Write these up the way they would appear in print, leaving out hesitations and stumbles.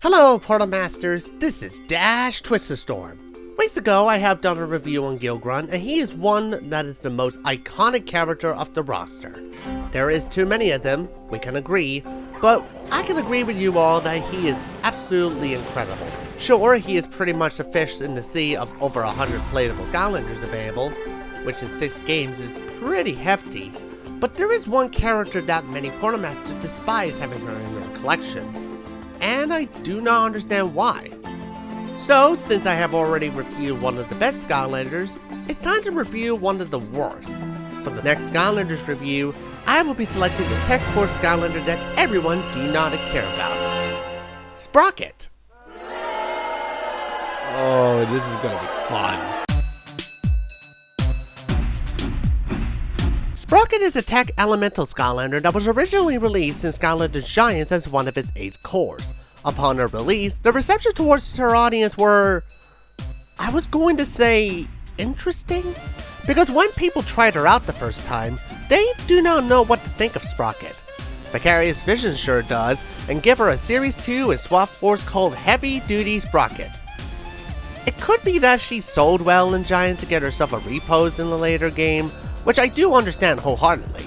Hello Portal Masters, this is Dash Twisterstorm. Weeks ago I have done a review on Gilgrunt, and he is one that is the most iconic character of the roster. There is too many of them, we can agree, but I can agree with you all that he is absolutely incredible. Sure, he is pretty much the fish in the sea of over 100 playable Skylanders available, which in 6 games is pretty hefty, but there is one character that many Portal Masters despise having her in their collection. And I do not understand why. So, since I have already reviewed one of the best Skylanders, it's time to review one of the worst. For the next Skylanders review, I will be selecting the tech core Skylander that everyone do not care about. Sprocket! Oh, this is gonna be fun. Sprocket is a tech elemental Skylander that was originally released in Skylanders Giants as one of its 8 cores. Upon her release, the reception towards her audience were, I was going to say, interesting? Because when people tried her out the first time, they do not know what to think of Sprocket. Vicarious Vision sure does, and give her a Series 2 and Swap Force called Heavy Duty Sprocket. It could be that she sold well in Giant to get herself a repose in the later game, which I do understand wholeheartedly.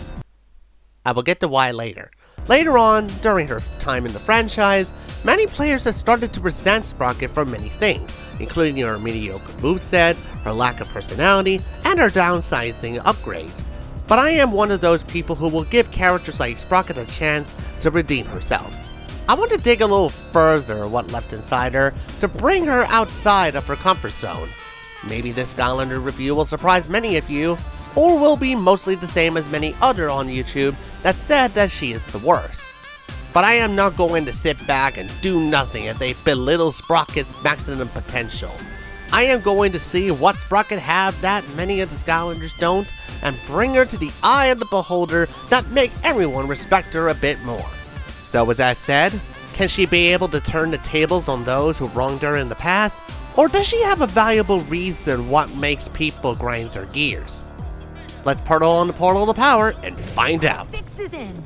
I will get to why later. Later on, during her time in the franchise, many players have started to resent Sprocket for many things, including her mediocre moveset, her lack of personality, and her downsizing upgrades. But I am one of those people who will give characters like Sprocket a chance to redeem herself. I want to dig a little further what left inside her to bring her outside of her comfort zone. Maybe this Skylander review will surprise many of you, or will be mostly the same as many other on YouTube that said that she is the worst. But I am not going to sit back and do nothing if they belittle Sprocket's maximum potential. I am going to see what Sprocket have that many of the Skylanders don't, and bring her to the eye of the beholder that make everyone respect her a bit more. So as I said, can she be able to turn the tables on those who wronged her in the past? Or does she have a valuable reason what makes people grind their gears? Let's portal on the portal of power and find out. Fixes in.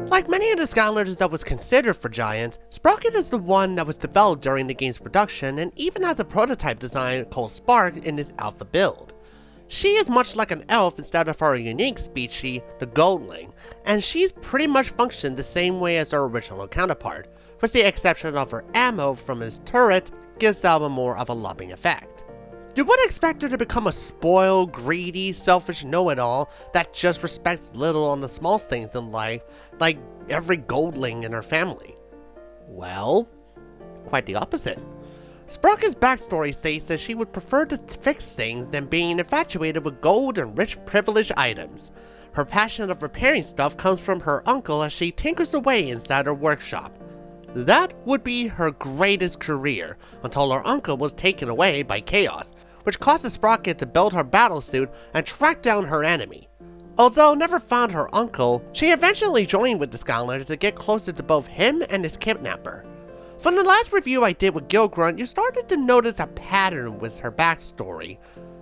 Like many of the Skylanders that was considered for Giants, Sprocket is the one that was developed during the game's production and even has a prototype design called Spark in this alpha build. She is much like an elf instead of her unique species, the Goldling, and she's pretty much functioned the same way as her original counterpart, with the exception of her ammo from his turret gives Alba more of a loving effect. You would expect her to become a spoiled, greedy, selfish know-it-all that just respects little on the small things in life, like every Goldling in her family. Well, quite the opposite. Sprocket's backstory states that she would prefer to fix things than being infatuated with gold and rich privileged items. Her passion of repairing stuff comes from her uncle as she tinkers away inside her workshop. That would be her greatest career, until her uncle was taken away by chaos, which causes Sprocket to build her battlesuit and track down her enemy. Although never found her uncle, she eventually joined with the Skylanders to get closer to both him and his kidnapper. From the last review I did with Gilgrunt, you started to notice a pattern with her backstory.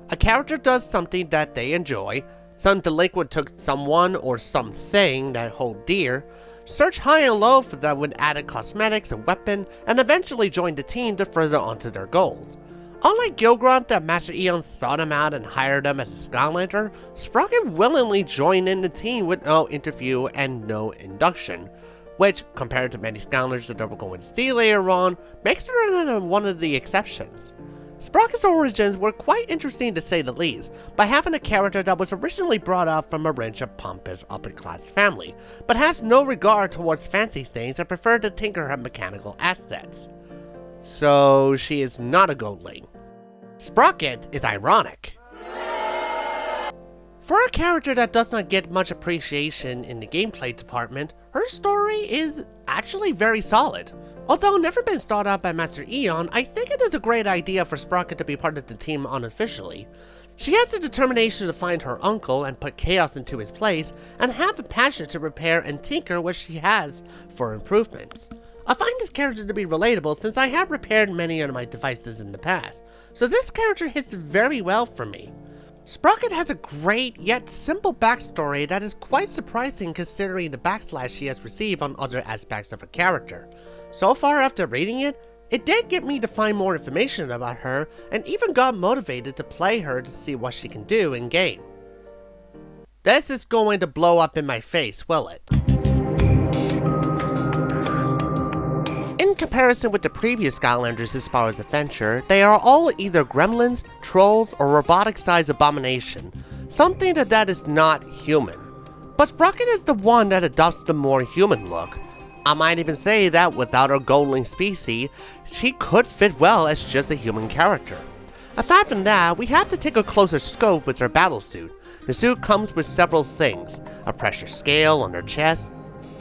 A character does something that they enjoy, some delinquent took someone or something that hold dear, search high and low for them with added cosmetics and weapon, and eventually joined the team to further onto their goals. Unlike Gilgrunt that Master Eon sought him out and hired him as a Skylander, Sprocket willingly joined in the team with no interview and no induction, which, compared to many Skylanders that we're going to see later on, makes her one of the exceptions. Sprocket's origins were quite interesting to say the least, by having a character that was originally brought up from a rich and pompous upper-class family, but has no regard towards fancy things and preferred to tinker her mechanical assets. So she is not a Goldling. Sprocket is ironic. For a character that does not get much appreciation in the gameplay department, her story is actually very solid. Although never been sought out by Master Eon, I think it is a great idea for Sprocket to be part of the team unofficially. She has the determination to find her uncle and put chaos into his place, and have the passion to repair and tinker what she has for improvements. I find this character to be relatable since I have repaired many of my devices in the past, so this character hits very well for me. Sprocket has a great yet simple backstory that is quite surprising considering the backslash she has received on other aspects of her character. So far after reading it, it did get me to find more information about her and even got motivated to play her to see what she can do in game. This is going to blow up in my face, will it? In comparison with the previous Skylanders as far as adventure, they are all either gremlins, trolls, or robotic-sized abomination, something that is not human. But Sprocket is the one that adopts the more human look. I might even say that without her goldling species, she could fit well as just a human character. Aside from that, we have to take a closer scope with her battlesuit. The suit comes with several things: a pressure scale on her chest,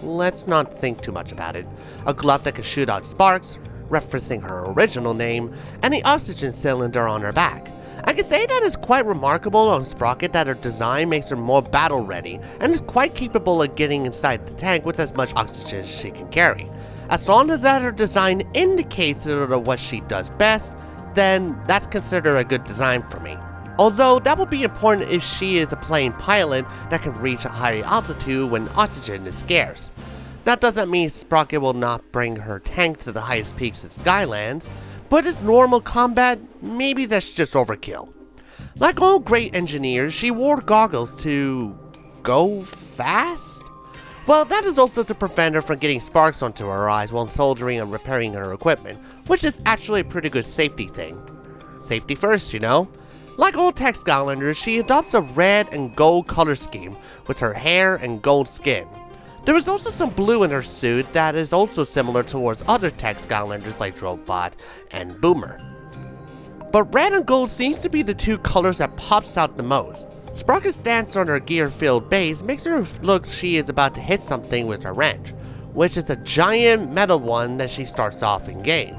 let's not think too much about it, a glove that can shoot out sparks, referencing her original name, and the oxygen cylinder on her back. I can say that it's quite remarkable on Sprocket that her design makes her more battle ready and is quite capable of getting inside the tank with as much oxygen as she can carry. As long as that her design indicates what she does best, then that's considered a good design for me. Although that will be important if she is a plane pilot that can reach a higher altitude when oxygen is scarce. That doesn't mean Sprocket will not bring her tank to the highest peaks of Skylands, but as normal combat, maybe that's just overkill. Like all great engineers, she wore goggles to go fast? Well, that is also to prevent her from getting sparks onto her eyes while soldering and repairing her equipment, which is actually a pretty good safety thing. Safety first, you know? Like all tech Skylanders, she adopts a red and gold color scheme with her hair and gold skin. There is also some blue in her suit that is also similar towards other tech Skylanders like Drobot and Boomer. But red and gold seems to be the two colors that pops out the most. Sprocket's stance on her gear-filled base makes her look she is about to hit something with her wrench, which is a giant metal one that she starts off in game.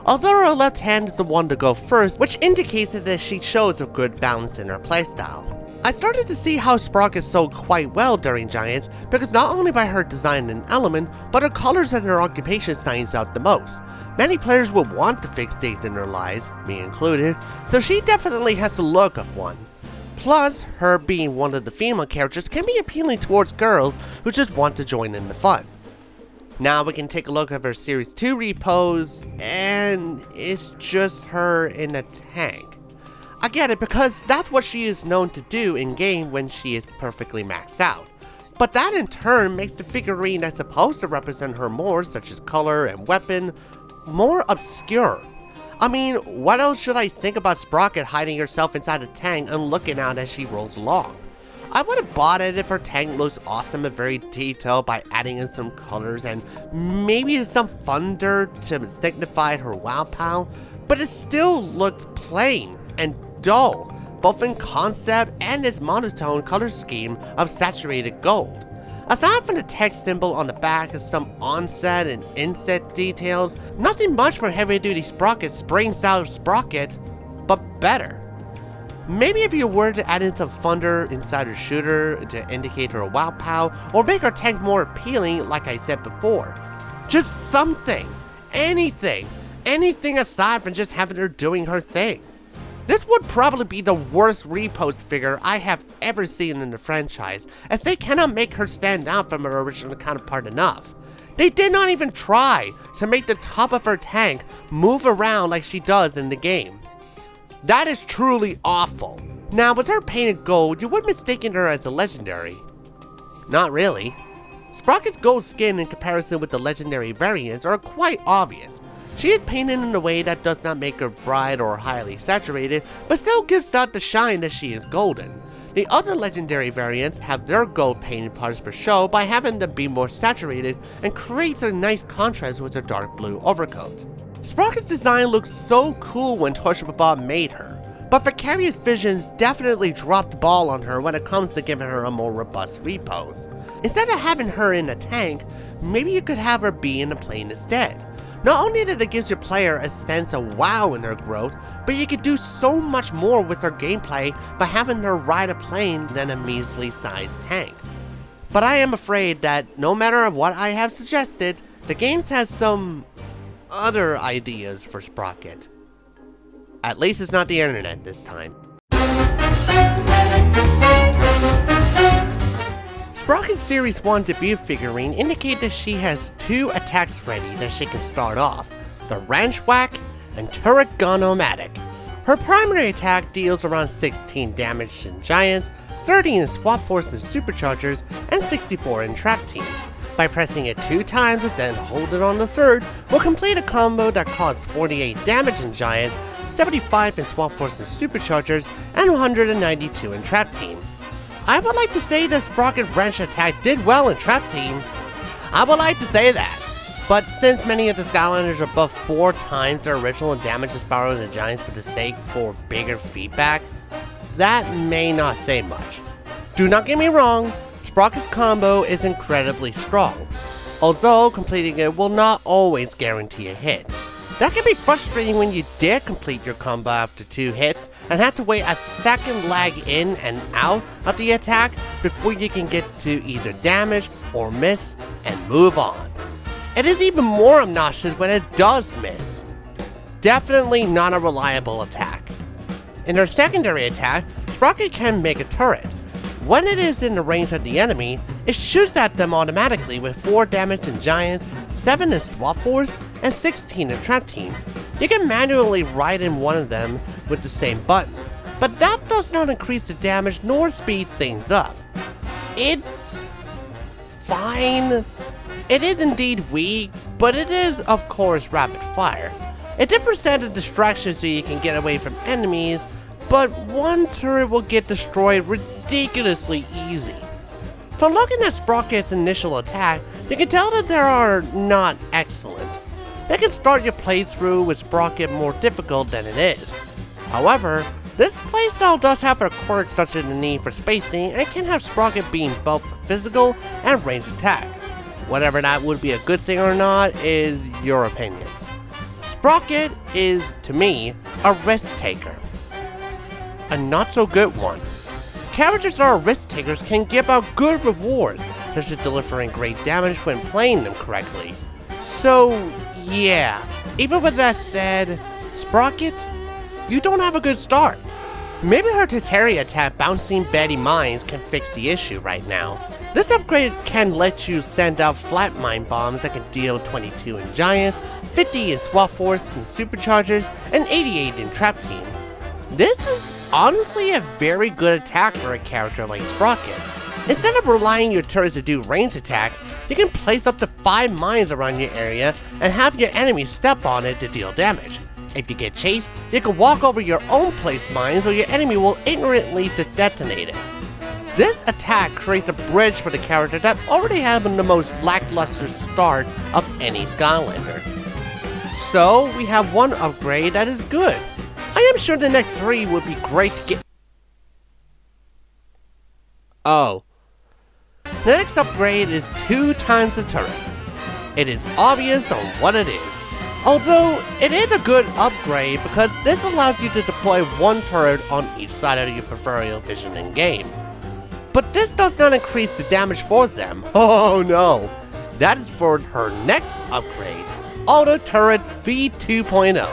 Although her left hand is the one to go first, which indicates that she shows a good balance in her playstyle. I started to see how Sprocket sold quite well during Giants because not only by her design and element, but her colors and her occupation stands out the most. Many players would want to fix things in their lives, me included, so she definitely has the look of one. Plus, her being one of the female characters can be appealing towards girls who just want to join in the fun. Now we can take a look at her Series 2 repos, and it's just her in a tank. I get it because that's what she is known to do in game when she is perfectly maxed out. But that in turn makes the figurine that's supposed to represent her more, such as color and weapon, more obscure. I mean, what else should I think about Sprocket hiding herself inside a tank and looking out as she rolls along? I would have bought it if her tank looks awesome and very detailed by adding in some colors and maybe some thunder to signify her wow pow, but it still looks plain and dull, both in concept and its monotone color scheme of saturated gold. Aside from the text symbol on the back and some onset and inset details, nothing much for heavy-duty Sprocket springs out Sprocket, but better. Maybe if you were to add in some thunder inside her shooter to indicate her wow pow, or make her tank more appealing like I said before. Just something, anything aside from just having her doing her thing. This would probably be the worst repost figure I have ever seen in the franchise, as they cannot make her stand out from her original counterpart enough. They did not even try to make the top of her tank move around like she does in the game. That is truly awful. Now, with her painted gold, you would mistaken her as a legendary. Not really. Sprocket's gold skin in comparison with the legendary variants are quite obvious. She is painted in a way that does not make her bright or highly saturated, but still gives out the shine that she is golden. The other legendary variants have their gold painted parts for show by having them be more saturated and creates a nice contrast with her dark blue overcoat. Sprocket's design looks so cool when Torchbot made her, but Vicarious Visions definitely dropped the ball on her when it comes to giving her a more robust repose. Instead of having her in a tank, maybe you could have her be in a plane instead. Not only that it gives your player a sense of wow in her growth, but you could do so much more with her gameplay by having her ride a plane than a measly sized tank. But I am afraid that no matter what I have suggested, the game has some other ideas for Sprocket. At least it's not the internet this time. Sprocket's Series 1 debut figurine indicates that she has 2 attacks ready that she can start off, the Wrench Whack and Turret Gun-O-Matic. Her primary attack deals around 16 damage in Giants, 30 in Swap Force and Superchargers, and 64 in Trap Team. By pressing it 2 times and then holding on the third, will complete a combo that causes 48 damage in Giants, 75 in Swap Force and Superchargers, and 192 in Trap Team. I would like to say that Sprocket Wrench attack did well in Trap Team. I would like to say that. But since many of the Skylanders are above 4 times their original damage is borrowed in the Giants with the sake for bigger feedback, that may not say much. Do not get me wrong, Sprocket's combo is incredibly strong, although completing it will not always guarantee a hit. That can be frustrating when you dare complete your combo after 2 hits and have to wait a second lag in and out of the attack before you can get to either damage or miss and move on. It is even more obnoxious when it does miss. Definitely not a reliable attack. In her secondary attack, Sprocket can make a turret. When it is in the range of the enemy, it shoots at them automatically with 4 damage in Giants, 7 in Swap Force, and 16 in Trap Team. You can manually ride in one of them with the same button, but that does not increase the damage nor speed things up. It's fine. It is indeed weak, but it is of course rapid fire. It did present a distraction so you can get away from enemies, but one turret will get destroyed ridiculously easy. From looking at Sprocket's initial attack, you can tell that they are not excellent. They can start your playthrough with Sprocket more difficult than it is. However, this playstyle does have a quirk such as the need for spacing and can have Sprocket being both physical and ranged attack. Whether that would be a good thing or not is your opinion. Sprocket is, to me, a risk taker. A not so good one. Characters that are risk takers can give out good rewards, such as delivering great damage when playing them correctly. So, yeah, even with that said, Sprocket, you don't have a good start. Maybe her Terraria attack bouncing Betty Mines can fix the issue right now. This upgrade can let you send out flat mine bombs that can deal 22 in Giants, 50 in Swap Force and Superchargers, and 88 in Trap Team. This is honestly a very good attack for a character like Sprocket. Instead of relying your turrets to do range attacks, you can place up to 5 mines around your area and have your enemy step on it to deal damage. If you get chased, you can walk over your own placed mines or your enemy will ignorantly detonate it. This attack creates a bridge for the character that already had the most lackluster start of any Skylander. So, we have one upgrade that is good. I am sure the next 3 would be great to get. Oh. The next upgrade is 2 times the turrets. It is obvious on what it is. Although, it is a good upgrade because this allows you to deploy 1 turret on each side of your peripheral vision in-game. But this does not increase the damage for them. Oh no! That is for her next upgrade, Auto Turret V2.0.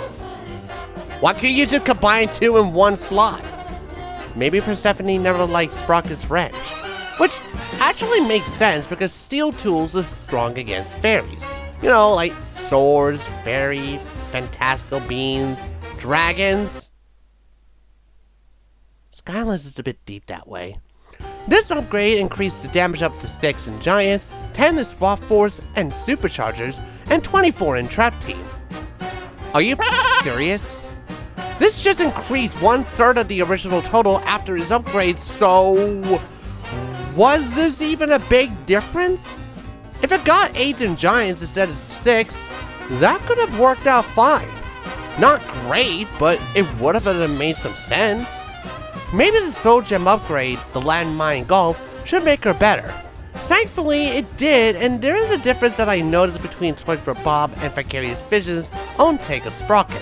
Why can't you just combine 2 in 1 slot? Maybe Persephone never liked Sprocket's wrench, which actually makes sense because Steel Tools is strong against fairies. You know, like swords, fairies, fantastical beams, dragons. Skylanders is a bit deep that way. This upgrade increased the damage up to 6 in Giants, 10 in Swap Force and Superchargers, and 24 in Trap Team. Are you serious? This just increased 1/3 of the original total after his upgrade, so was this even a big difference? If it got 8 in Giants instead of 6, that could have worked out fine. Not great, but it would have made some sense. Maybe the Soul Gem upgrade, the Landmine Golf, should make her better. Thankfully, it did, and there is a difference that I noticed between Toys for Bob and Vicarious Vision's own take of Sprocket.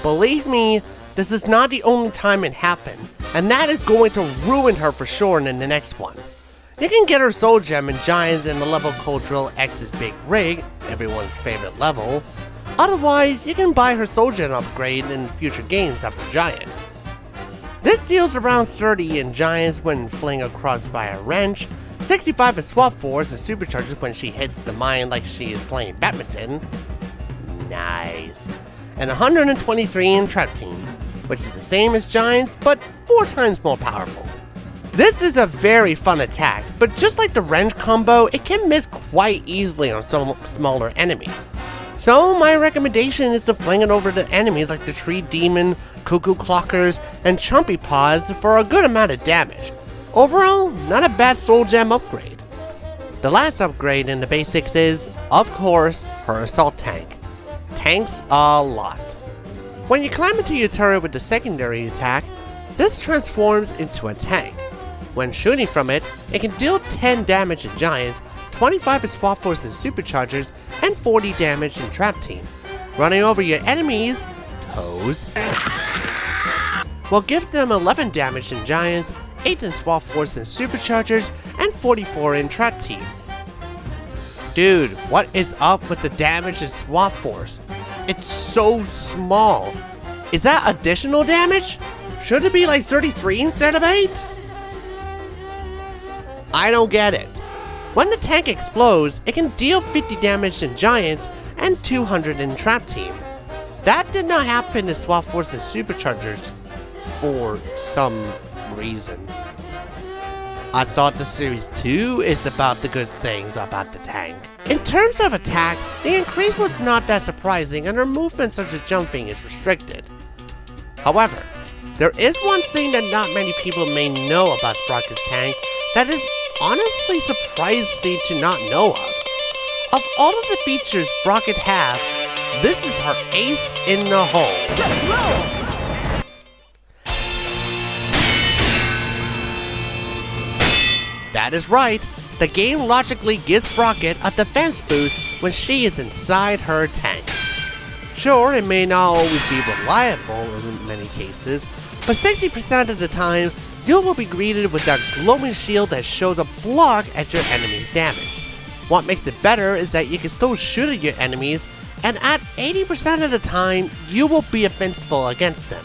Believe me, this is not the only time it happened, and that is going to ruin her for sure in the next one. You can get her Soul Gem in Giants in the level Cultural X's Big Rig, everyone's favorite level. Otherwise, you can buy her Soul Gem upgrade in future games after Giants. This deals around 30 in Giants when fling across by a wrench, 65 in swap force and supercharges when she hits the mine like she is playing badminton. Nice. And 123 in trap team, which is the same as Giants, but 4 times more powerful. This is a very fun attack, but just like the wrench combo, it can miss quite easily on some smaller enemies. So my recommendation is to fling it over to enemies like the Tree Demon, Cuckoo Clockers, and Chumpy Paws for a good amount of damage. Overall, not a bad soul gem upgrade. The last upgrade in the basics is, of course, her assault tank. Tanks a lot. When you climb into your turret with the secondary attack, this transforms into a tank. When shooting from it, it can deal 10 damage in Giants, 25 in swap force and superchargers, and 40 damage in trap team. Running over your enemies, Toes, will give them 11 damage in Giants, 8 in swap force and superchargers, and 44 in trap team. Dude, what is up with the damage in swap force? It's so small. Is that additional damage? Should it be like 33 instead of 8? I don't get it. When the tank explodes, it can deal 50 damage in Giants and 200 in trap team. That did not happen in swap force and superchargers for some reason. I thought the series 2 is about the good things about the tank. In terms of attacks, the increase was not that surprising and her movement such as jumping is restricted. However, there is one thing that not many people may know about Sprocket's tank that is honestly surprising to not know of. Of all of the features Sprocket have, this is her ace in the hole. Let's roll! That is right, the game logically gives Sprocket a defense boost when she is inside her tank. Sure, it may not always be reliable in many cases, but 60% of the time, you will be greeted with that glowing shield that shows a block at your enemy's damage. What makes it better is that you can still shoot at your enemies, and at 80% of the time, you will be offensive against them.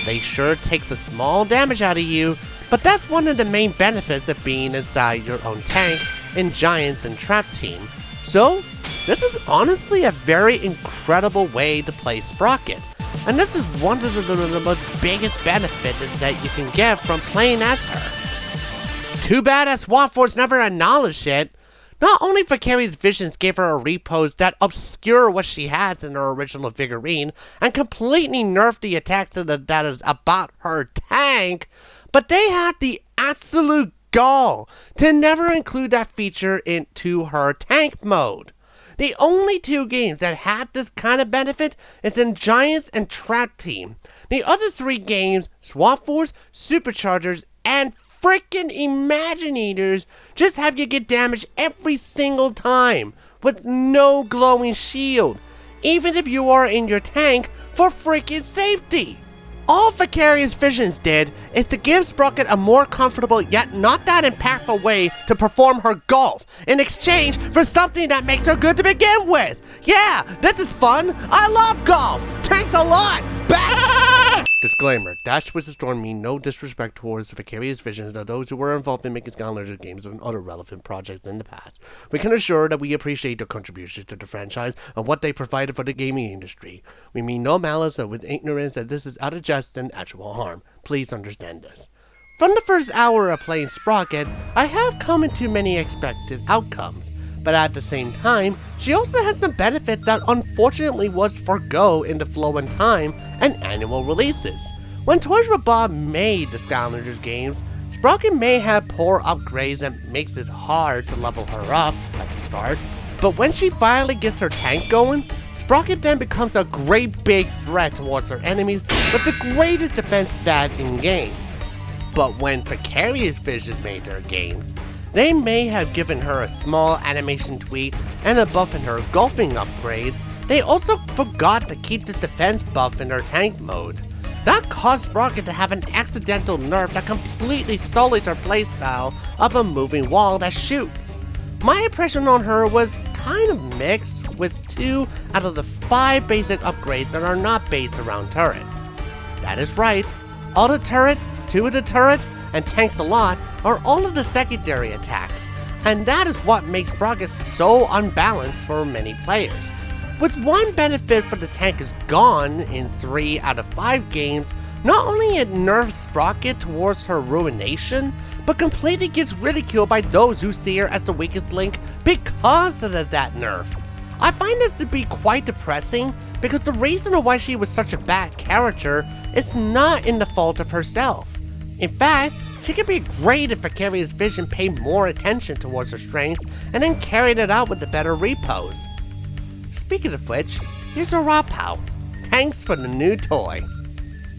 They sure takes a small damage out of you, but that's one of the main benefits of being inside your own tank in Giants and Trap Team. So, this is honestly a very incredible way to play Sprocket. And this is one of the most biggest benefits that you can get from playing as her. Too bad that Swap Force never acknowledged it. Not only Vicarious Visions gave her a repose that obscure what she has in her original figurine and completely nerfed the attacks that is about her tank, but they had the absolute gall to never include that feature into her tank mode. The only 2 games that had this kind of benefit is in Giants and Trap Team. The other 3 games, Swap Force, Superchargers, and frickin' Imaginators, just have you get damage every single time with no glowing shield, even if you are in your tank for frickin' safety. All Vicarious Visions did is to give Sprocket a more comfortable yet not that impactful way to perform her golf in exchange for something that makes her good to begin with. Yeah, this is fun. I love golf. Tanks a lot. Back. Disclaimer, Dash Wizard Storm mean no disrespect towards the Vicarious Visions of those who were involved in making Skylanders Games and other relevant projects in the past. We can assure that we appreciate their contributions to the franchise and what they provided for the gaming industry. We mean no malice or with ignorance that this is out of jest and actual harm. Please understand this. From the first hour of playing Sprocket, I have come into many expected outcomes. But at the same time, she also has some benefits that unfortunately was forgo in the flow and time and annual releases. When Toys R Us made the Skylanders games, Sprocket may have poor upgrades that makes it hard to level her up at the start, but when she finally gets her tank going, Sprocket then becomes a great big threat towards her enemies with the greatest defense stat in game. But when Vicarious Visions made their games, they may have given her a small animation tweak and a buff in her golfing upgrade. They also forgot to keep the defense buff in her tank mode. That caused Sprocket to have an accidental nerf that completely sullied her playstyle of a moving wall that shoots. My impression on her was kind of mixed, with 2 out of the 5 basic upgrades that are not based around turrets. That is right, Auto Turret, 2 of the turrets, and Tanks a Lot are all of the secondary attacks, and that is what makes Sprocket so unbalanced for many players. With one benefit for the tank is gone in 3 out of 5 games, not only it nerfs Sprocket towards her ruination, but completely gets ridiculed by those who see her as the weakest link because of that nerf. I find this to be quite depressing because the reason why she was such a bad character is not in the fault of herself. In fact, she could be great if Vicarious Vision paid more attention towards her strengths and then carried it out with the better repos. Speaking of which, here's a Rapow. Thanks for the new toy.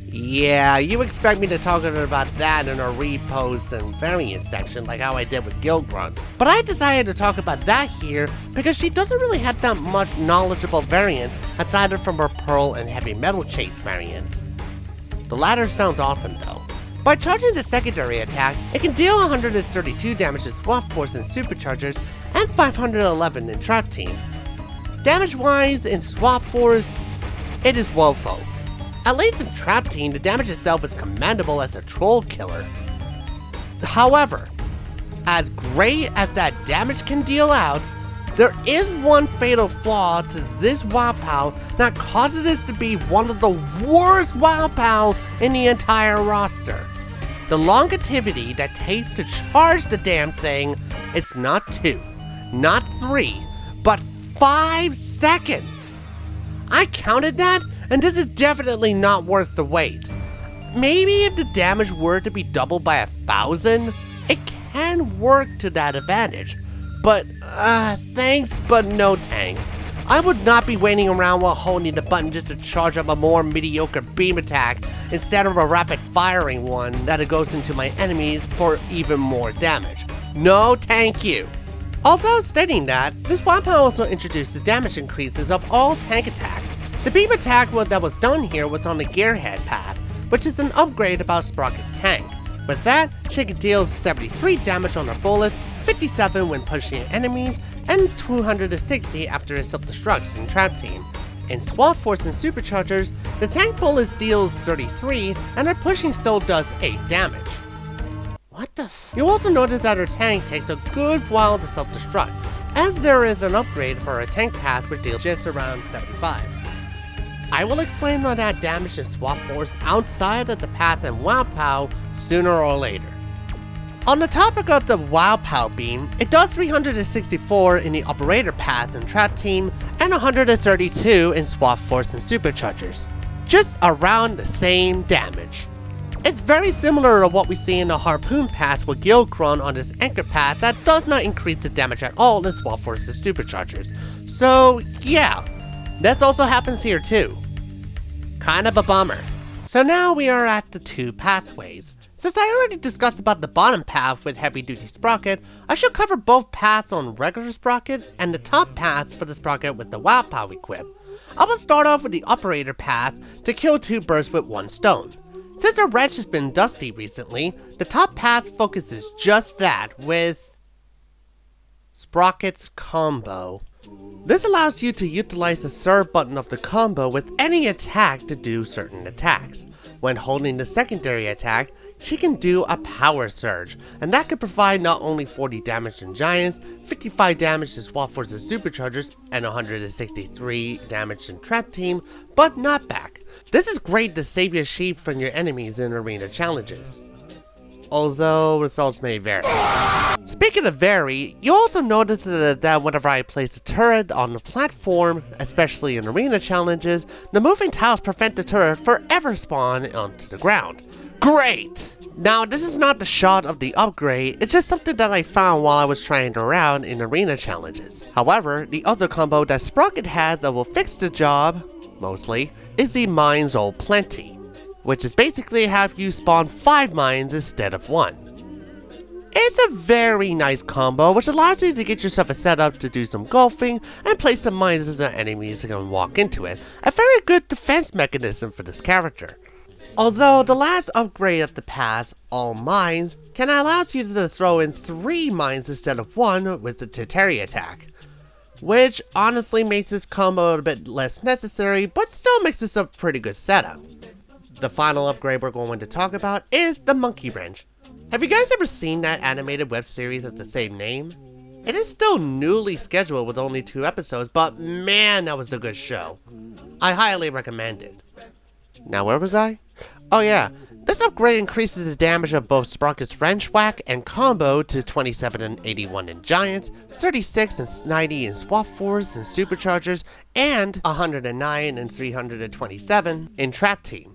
Yeah, you expect me to talk about that in our repos and variants section like how I did with Guild Grunt. But I decided to talk about that here because she doesn't really have that much knowledgeable variants aside from her Pearl and Heavy Metal Chase variants. The latter sounds awesome though. By charging the secondary attack, it can deal 132 damage to Swap Force and Superchargers and 511 in Trap Team. Damage-wise, in Swap Force, it is woeful. At least in Trap Team, the damage itself is commendable as a troll killer. However, as great as that damage can deal out, there is one fatal flaw to this Wapow that causes this to be one of the worst Wapow in the entire roster. The longevity that takes to charge the damn thing, it's not 2, not 3, but 5 seconds. I counted that, and this is definitely not worth the wait. Maybe if the damage were to be doubled by 1,000, it can work to that advantage. But, thanks but no thanks. I would not be waiting around while holding the button just to charge up a more mediocre beam attack instead of a rapid firing one that goes into my enemies for even more damage. No thank you. Although stating that, this Wapow also introduces damage increases of all tank attacks. The beam attack that was done here was on the Gearhead path, which is an upgrade about Sprocket's tank. With that, she can deal 73 damage on her bullets, 57 when pushing enemies, and 260 after it self-destructs in Trap Team. In Swap Force and Superchargers, the tank bullets deals 33, and her pushing still does 8 damage. What the f? You also notice that her tank takes a good while to self-destruct, as there is an upgrade for her tank path which deals just around 75. I will explain on that damage in Swap Force outside of the path and Wapow sooner or later. On the topic of the Wapow beam, it does 364 in the Operator path and Trap Team, and 132 in Swap Force and Superchargers. Just around the same damage. It's very similar to what we see in the Harpoon path with Guild Grunt on this Anchor path that does not increase the damage at all in Swap Force and Superchargers. So yeah, this also happens here too. Kind of a bummer. So now we are at the 2 pathways. Since I already discussed about the bottom path with Heavy Duty Sprocket, I should cover both paths on regular Sprocket and the top paths for the Sprocket with the Wapow equip. I will start off with the Operator path to kill 2 birds with 1 stone. Since our wrench has been dusty recently, the top path focuses just that with Sprocket's combo. This allows you to utilize the third button of the combo with any attack to do certain attacks. When holding the secondary attack, she can do a power surge, and that could provide not only 40 damage to giants, 55 damage to Swap Force and Superchargers, and 163 damage in Trap Team, but not back. This is great to save your sheep from your enemies in arena challenges. Although results may vary. Speaking of vary, you also notice that whenever I place a turret on the platform, especially in arena challenges, the moving tiles prevent the turret forever spawn onto the ground. Great! Now this is not the shot of the upgrade, it's just something that I found while I was trying it around in arena challenges. However, the other combo that Sprocket has that will fix the job, mostly, is the Mines Old Plenty, which is basically have you spawn 5 mines instead of 1. It's a very nice combo which allows you to get yourself a setup to do some golfing and place some mines as enemies that can walk into it. A very good defense mechanism for this character. Although the last upgrade of the pass, All Mines, can allow you to throw in 3 mines instead of 1 with the Terry attack. Which honestly makes this combo a bit less necessary, but still makes this a pretty good setup. The final upgrade we're going to talk about is the Monkey Wrench. Have you guys ever seen that animated web series of the same name? It is still newly scheduled with only 2 episodes, but man, that was a good show. I highly recommend it. Now where was I? Oh yeah, this upgrade increases the damage of both Sprocket's Wrench Whack and Combo to 27 and 81 in Giants, 36 and 90 in Swap Force and Superchargers, and 109 and 327 in Trap Team.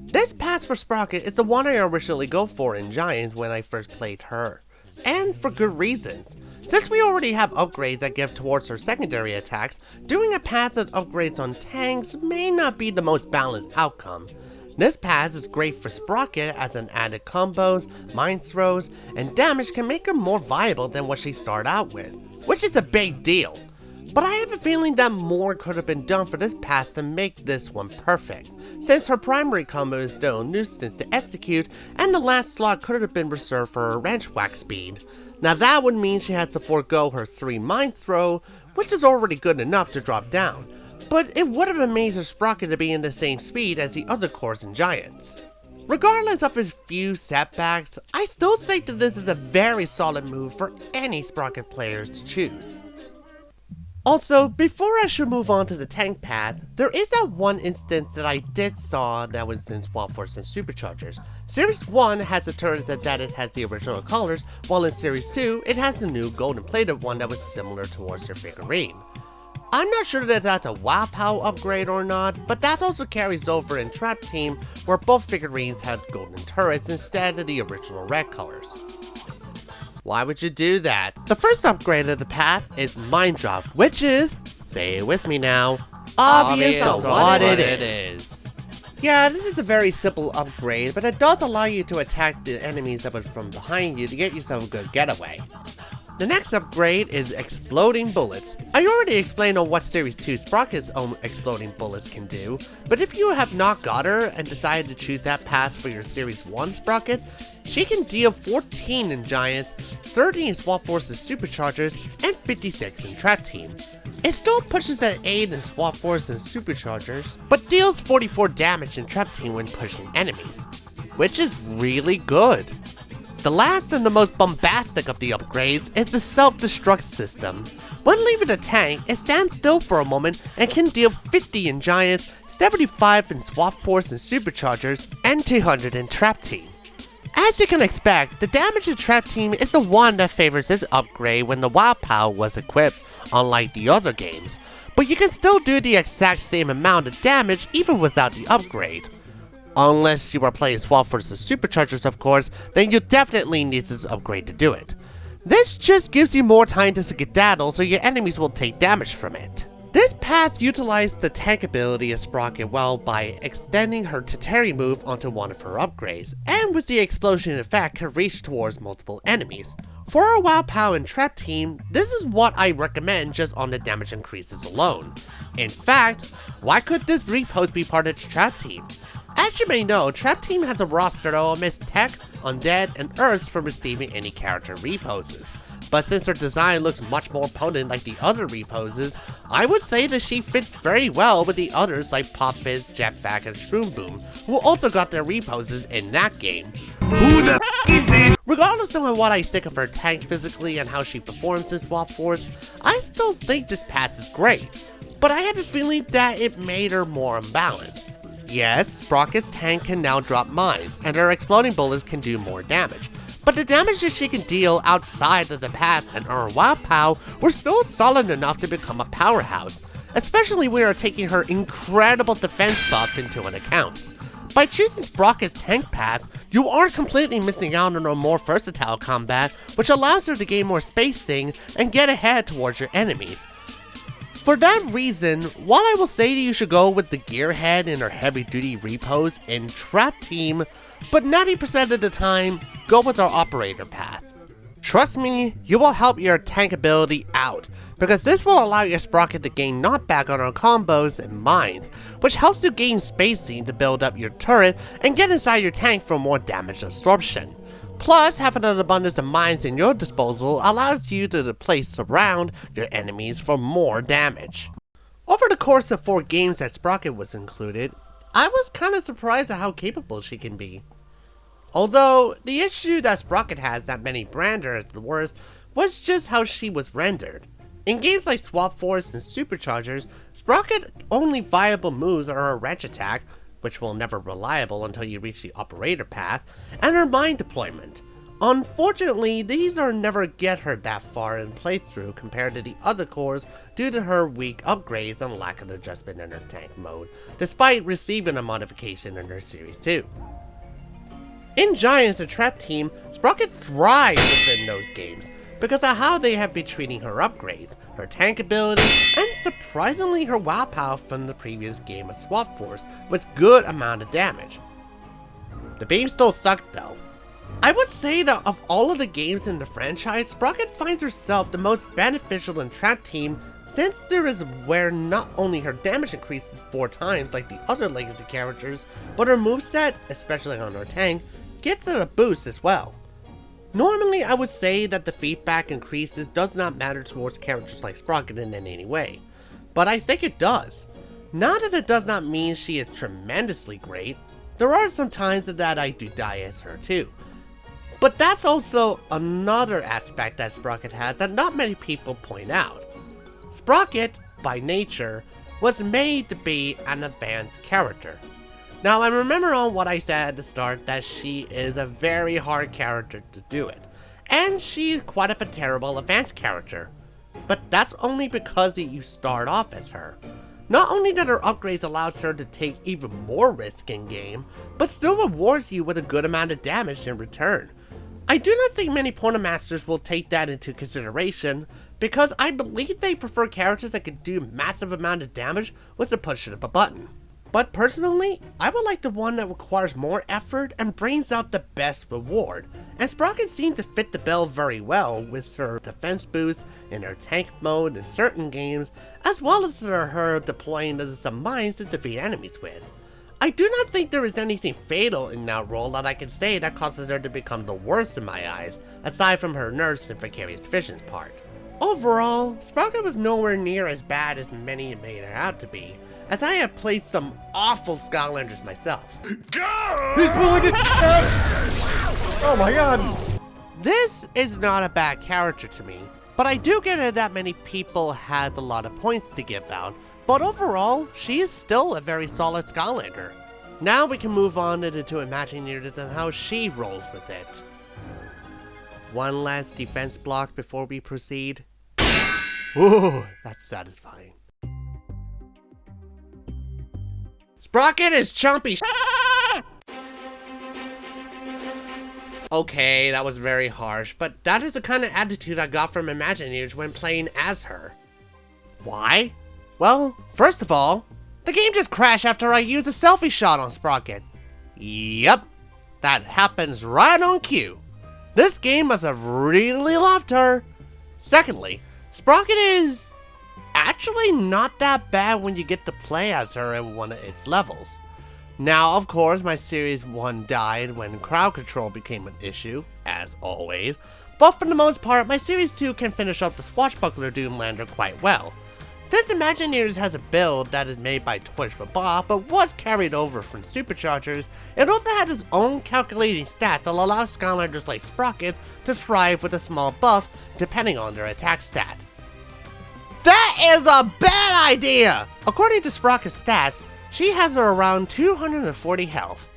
This pass for Sprocket is the one I originally go for in Giants when I first played her. And for good reasons. Since we already have upgrades that give towards her secondary attacks, doing a pass that upgrades on tanks may not be the most balanced outcome. This pass is great for Sprocket as an added combos, mind throws, and damage can make her more viable than what she started out with, which is a big deal. But I have a feeling that more could have been done for this pass to make this one perfect, since her primary combo is still a nuisance to execute and the last slot could have been reserved for her wrench whack speed. Now that would mean she has to forego her 3 mind throw, which is already good enough to drop down, but it would have amazed her Sprocket to be in the same speed as the other cores in Giants. Regardless of his few setbacks, I still think that this is a very solid move for any Sprocket players to choose. Also, before I should move on to the tank path, there is that one instance that I did saw that was in Swap Force and Superchargers. Series 1 has a turret that it has the original colors, while in Series 2, it has the new golden plated one that was similar towards her figurine. I'm not sure that that's a WoW POW upgrade or not, but that also carries over in Trap Team, where both figurines had golden turrets instead of the original red colors. Why would you do that? The first upgrade of the path is Mind Drop, which is, say it with me now, obvious of what it is. Yeah, this is a very simple upgrade, but it does allow you to attack the enemies that are from behind you to get yourself a good getaway. The next upgrade is Exploding Bullets. I already explained on what Series 2 Sprocket's own Exploding Bullets can do, but if you have not got her and decided to choose that path for your Series 1 Sprocket, she can deal 14 in Giants, 30 in Swap Force's Superchargers, and 56 in Trap Team. It still pushes at 8 in Swap Force and Superchargers, but deals 44 damage in Trap Team when pushing enemies, which is really good. The last and the most bombastic of the upgrades is the self-destruct system. When leaving the tank, it stands still for a moment and can deal 50 in Giants, 75 in Swap Force and Superchargers, and 200 in Trap Team. As you can expect, the damage in Trap Team is the one that favors this upgrade when the WoW POW was equipped, unlike the other games, but you can still do the exact same amount of damage even without the upgrade. Unless you are playing Swap Force Superchargers, of course, then you definitely need this upgrade to do it. This just gives you more time to skedaddle so your enemies will take damage from it. This pass utilized the tank ability of Sprocket well by extending her Teteri move onto one of her upgrades, and with the explosion effect can reach towards multiple enemies. For our WoW POW and Trap Team, this is what I recommend just on the damage increases alone. In fact, why could this repost be part of the Trap Team? As you may know, Trap Team has a roster that omits Tech, Undead, and Earths from receiving any character reposes. But since her design looks much more potent like the other reposes, I would say that she fits very well with the others like Pop Fizz, Jetpack, and Shroom Boom, who also got their reposes in that game. Who the is this? Regardless of what I think of her tank physically and how she performs in Swap Force, I still think this pass is great, but I have a feeling that it made her more unbalanced. Yes, Sprocket's tank can now drop mines, and her exploding bullets can do more damage, but the damage that she can deal outside of the path and her WoW POW were still solid enough to become a powerhouse, especially when we are taking her incredible defense buff into an account. By choosing Sprocket's tank path, you aren't completely missing out on her more versatile combat, which allows her to gain more spacing and get ahead towards your enemies. For that reason, while I will say that you should go with the Gearhead in her heavy-duty repos in Trap Team, but 90% of the time, go with our Operator path. Trust me, you will help your tank ability out, because this will allow your Sprocket to gain knockback on her combos and mines, which helps you gain spacing to build up your turret and get inside your tank for more damage absorption. Plus, having an abundance of mines in your disposal allows you to place around your enemies for more damage. Over the course of 4 games that Sprocket was included, I was kinda surprised at how capable she can be. Although, the issue that Sprocket has that many branders at the worst was just how she was rendered. In games like Swap Force and Superchargers, Sprocket only viable moves are her wrench attack, which will never reliable until you reach the operator path, and her mine deployment. Unfortunately, these are never get her that far in playthrough compared to the other cores due to her weak upgrades and lack of adjustment in her tank mode, despite receiving a modification in her Series 2. In Giants and Trap Team, Sprocket thrives within those games because of how they have been treating her upgrades, her tank ability, and surprisingly her WoW power from the previous game of Swap Force with good amount of damage. The beam still sucked though. I would say that of all of the games in the franchise, Sprocket finds herself the most beneficial in Trap Team since there is where not only her damage increases 4 times like the other legacy characters, but her moveset, especially on her tank, gets it a boost as well. Normally, I would say that the feedback increases does not matter towards characters like Sprocket in any way, but I think it does. Not that it does not mean she is tremendously great, there are some times that I do die as her too. But that's also another aspect that Sprocket has that not many people point out. Sprocket, by nature, was made to be an advanced character. Now, I remember on what I said at the start that she is a very hard character to do it, and she's quite a terrible advanced character. But that's only because you start off as her. Not only that her upgrades allows her to take even more risk in game, but still rewards you with a good amount of damage in return. I do not think many Portal Masters will take that into consideration, because I believe they prefer characters that can do massive amount of damage with the push of a button. But personally, I would like the one that requires more effort and brings out the best reward, and Sprocket seemed to fit the bill very well with her defense boost in her tank mode in certain games, as well as her deploying some mines to defeat enemies with. I do not think there is anything fatal in that role that I can say that causes her to become the worst in my eyes, aside from her nerfs and Vicarious Visions part. Overall, Sprocket was nowhere near as bad as many made her out to be, as I have played some awful Skylanders myself. He's pulling it out! Oh my god! This is not a bad character to me, but I do get it that many people has a lot of points to give out, but overall, she is still a very solid Skylander. Now we can move on into Imagineers and how she rolls with it. One last defense block before we proceed. Ooh, that's satisfying. Sprocket is chumpy. Okay, that was very harsh, but that is the kind of attitude I got from Imagineers when playing as her. Why? Well, first of all, the game just crashed after I used a selfie shot on Sprocket. Yep, that happens right on cue. This game must have really loved her. Secondly, Sprocket is actually not that bad when you get to play as her in one of its levels. Now, of course, my Series 1 died when crowd control became an issue, as always, but for the most part, my Series 2 can finish up the Swashbuckler Doomlander quite well. Since Imagineers has a build that is made by Twitch Bob but was carried over from Superchargers, it also had its own calculating stats that allow Skylanders like Sprocket to thrive with a small buff depending on their attack stat. That is a bad idea! According to Sprocket Stats, she has around 240 health.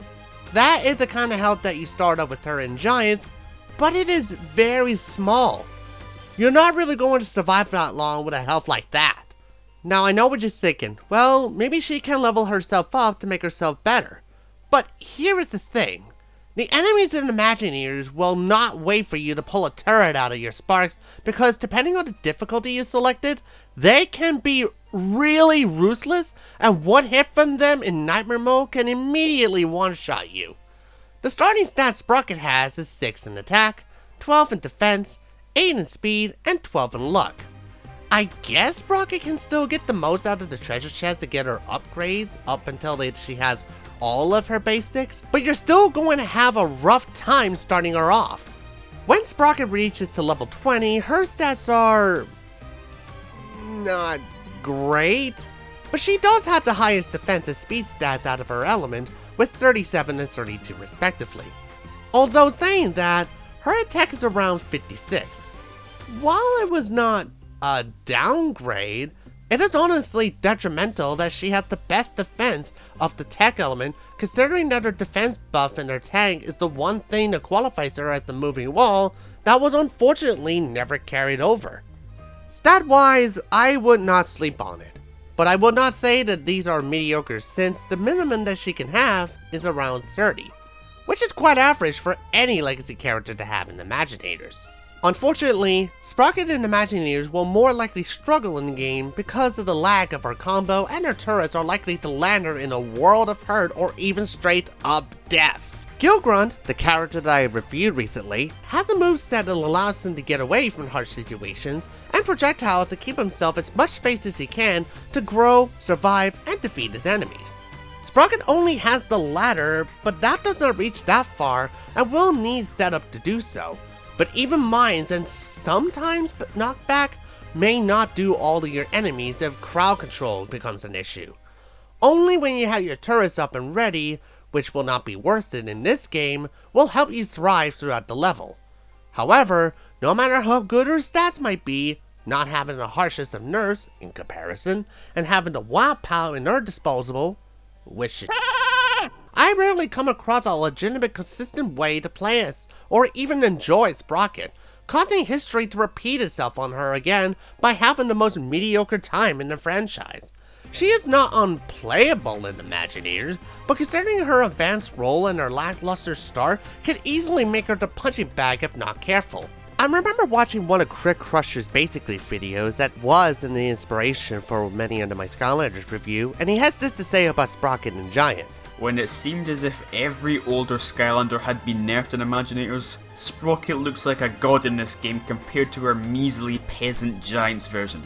That is the kind of health that you start up with her in Giants, but it is very small. You're not really going to survive that long with a health like that. Now I know what you're thinking, well, maybe she can level herself up to make herself better. But here is the thing. The enemies in Imagineers will not wait for you to pull a turret out of your sparks because depending on the difficulty you selected, they can be really ruthless and one hit from them in Nightmare mode can immediately one-shot you. The starting stats Sprocket has is 6 in attack, 12 in defense, 8 in speed, and 12 in luck. I guess Sprocket can still get the most out of the treasure chest to get her upgrades up until she has all of her basics, but you're still going to have a rough time starting her off. When Sprocket reaches to level 20, her stats are not great, but she does have the highest defense and speed stats out of her element with 37 and 32 respectively. Although saying that, her attack is around 56. While it was not a downgrade, it is honestly detrimental that she has the best defense of the tech element, considering that her defense buff in her tank is the one thing that qualifies her as the moving wall that was unfortunately never carried over. Stat-wise, I would not sleep on it, but I would not say that these are mediocre since the minimum that she can have is around 30, which is quite average for any legacy character to have in Imaginators. Unfortunately, Sprocket and Imagineers will more likely struggle in the game because of the lack of her combo, and her turrets are likely to land her in a world of hurt or even straight up death. Gilgrunt, the character that I have reviewed recently, has a moveset that allows him to get away from harsh situations and projectiles to keep himself as much space as he can to grow, survive, and defeat his enemies. Sprocket only has the latter, but that does not reach that far and will need setup to do so. But even mines and sometimes knockback may not do all to your enemies if crowd control becomes an issue. Only when you have your turrets up and ready, which will not be worth it in this game, will help you thrive throughout the level. However, no matter how good her stats might be, not having the harshest of nerfs in comparison, and having the wild power in her disposable, which is I rarely come across a legitimate consistent way to play as or even enjoy Sprocket, causing history to repeat itself on her again by having the most mediocre time in the franchise. She is not unplayable in Imagineers, but considering her advanced role and her lackluster start could easily make her the punching bag if not careful. I remember watching one of Crit Crusher's Basically videos that was the inspiration for many of my Skylanders review, and he has this to say about Sprocket and Giants. When it seemed as if every older Skylander had been nerfed in Imaginators, Sprocket looks like a god in this game compared to her measly peasant Giants version.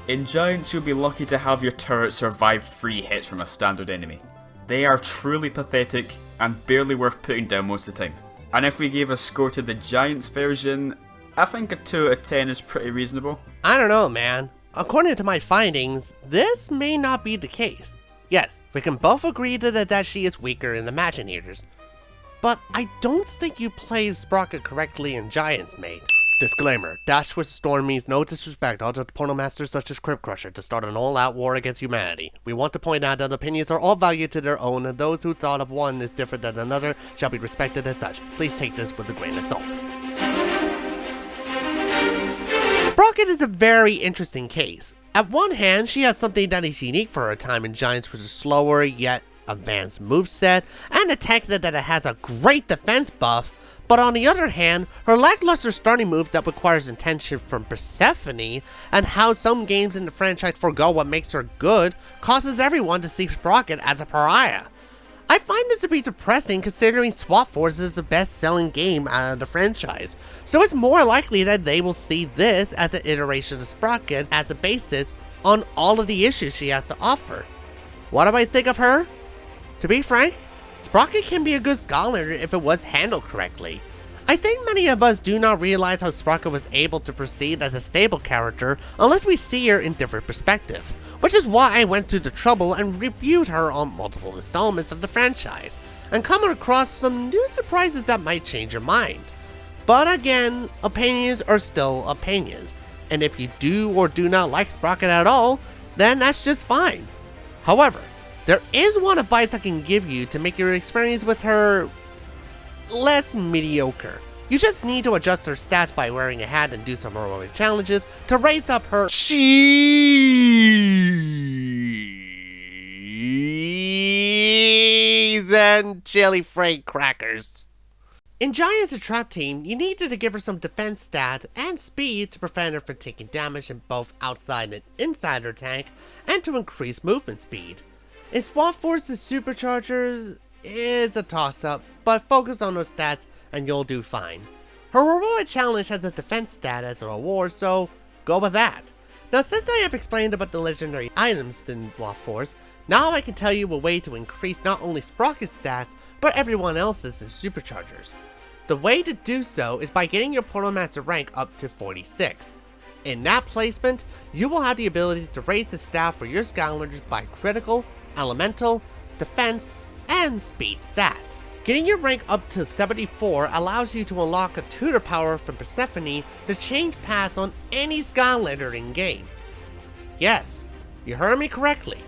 In Giants, you'll be lucky to have your turret survive 3 hits from a standard enemy. They are truly pathetic and barely worth putting down most of the time. And if we gave a score to the Giants version, I think a 2 out of 10 is pretty reasonable. I don't know, man. According to my findings, this may not be the case. Yes, we can both agree that she is weaker in Imaginators, but I don't think you played Sprocket correctly in Giants, mate. Disclaimer, Dash Twist Storm means no disrespect to portal masters such as Crypt Crusher to start an all-out war against humanity. We want to point out that opinions are all valued to their own, and those who thought of one is different than another shall be respected as such. Please take this with a grain of salt. Sprocket is a very interesting case. At one hand, she has something that is unique for her time in Giants, which is slower yet advanced moveset, and a tech that has a great defense buff, but on the other hand, her lackluster starting moves that requires intention from Persephone, and how some games in the franchise forgo what makes her good, causes everyone to see Sprocket as a pariah. I find this to be depressing considering Swap Force is the best-selling game out of the franchise, so it's more likely that they will see this as an iteration of Sprocket as a basis on all of the issues she has to offer. What do I think of her? To be frank, Sprocket can be a good Skylander if it was handled correctly. I think many of us do not realize how Sprocket was able to proceed as a stable character unless we see her in different perspective, which is why I went through the trouble and reviewed her on multiple installments of the franchise, and coming across some new surprises that might change your mind. But again, opinions are still opinions, and if you do or do not like Sprocket at all, then that's just fine. However, there is one advice I can give you to make your experience with her less mediocre. You just need to adjust her stats by wearing a hat and do some heroic challenges to raise up her cheese and chili flake crackers. In Giants and Trap Team, you needed to give her some defense stats and speed to prevent her from taking damage in both outside and inside her tank, and to increase movement speed. In Swap Force's Superchargers is a toss-up, but focus on those stats and you'll do fine. Her heroic challenge has a defense stat as a reward, so go with that. Now, since I have explained about the legendary items in Swap Force, now I can tell you a way to increase not only Sprocket's stats, but everyone else's in Superchargers. The way to do so is by getting your Portal Master rank up to 46. In that placement, you will have the ability to raise the stat for your Skylanders by critical, elemental, defense, and speed stat. Getting your rank up to 74 allows you to unlock a tutor power from Persephone to change paths on any Skylander in-game. Yes, you heard me correctly.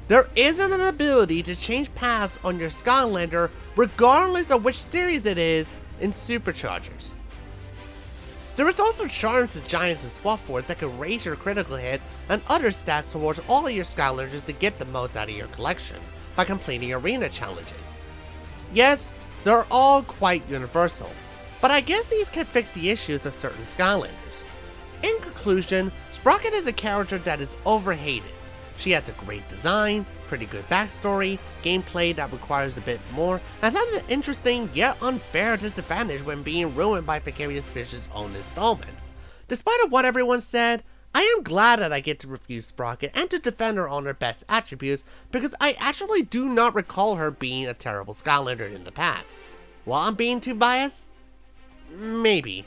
There isn't an ability to change paths on your Skylander regardless of which series it is in Superchargers. There is also charms to Giants and Swap Force that can raise your critical hit and other stats towards all of your Skylanders to get the most out of your collection by completing arena challenges. Yes, they're all quite universal, but I guess these can fix the issues of certain Skylanders. In conclusion, Sprocket is a character that is overhated. She has a great design, pretty good backstory, gameplay that requires a bit more, and has an interesting yet unfair disadvantage when being ruined by Vicarious Fish's own installments. Despite of what everyone said, I am glad that I get to review Sprocket and to defend her on her best attributes because I actually do not recall her being a terrible Skylander in the past. While I'm being too biased? Maybe.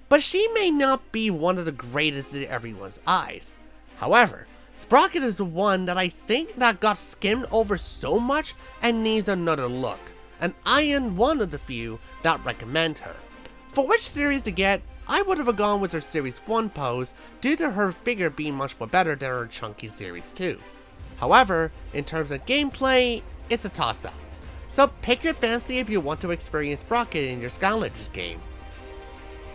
But she may not be one of the greatest in everyone's eyes. However, Sprocket is the one that I think that got skimmed over so much and needs another look, and I am one of the few that recommend her. For which series to get, I would have gone with her Series 1 pose due to her figure being much more better than her chunky Series 2. However, in terms of gameplay, it's a toss-up. So pick your fancy if you want to experience Sprocket in your Skylanders game.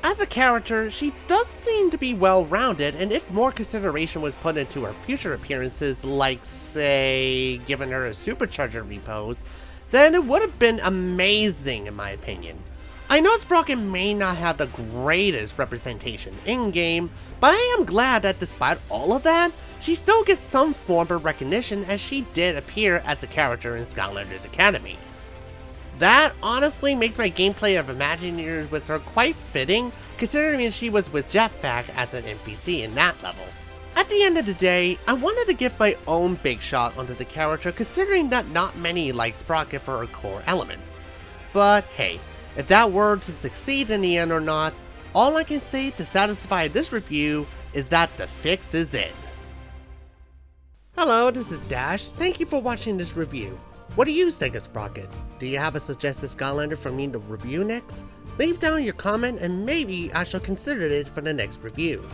As a character, she does seem to be well-rounded, and if more consideration was put into her future appearances, like, say, giving her a supercharger repose, then it would have been amazing in my opinion. I know Sprocket may not have the greatest representation in-game, but I am glad that despite all of that, she still gets some form of recognition as she did appear as a character in Skylanders Academy. That honestly makes my gameplay of Imagineers with her quite fitting, considering she was with Jetpack as an NPC in that level. At the end of the day, I wanted to give my own big shot onto the character considering that not many like Sprocket for her core elements. But hey, if that were to succeed in the end or not, all I can say to satisfy this review is that the fix is in. Hello, this is Dash. Thank you for watching this review. What do you think of Sprocket? Do you have a suggested Skylander for me to review next? Leave down your comment and maybe I shall consider it for the next review.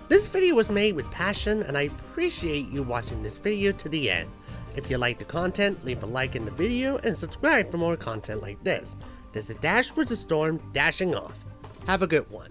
This video was made with passion and I appreciate you watching this video to the end. If you like the content, leave a like in the video and subscribe for more content like this. This is Dash with the Storm dashing off. Have a good one.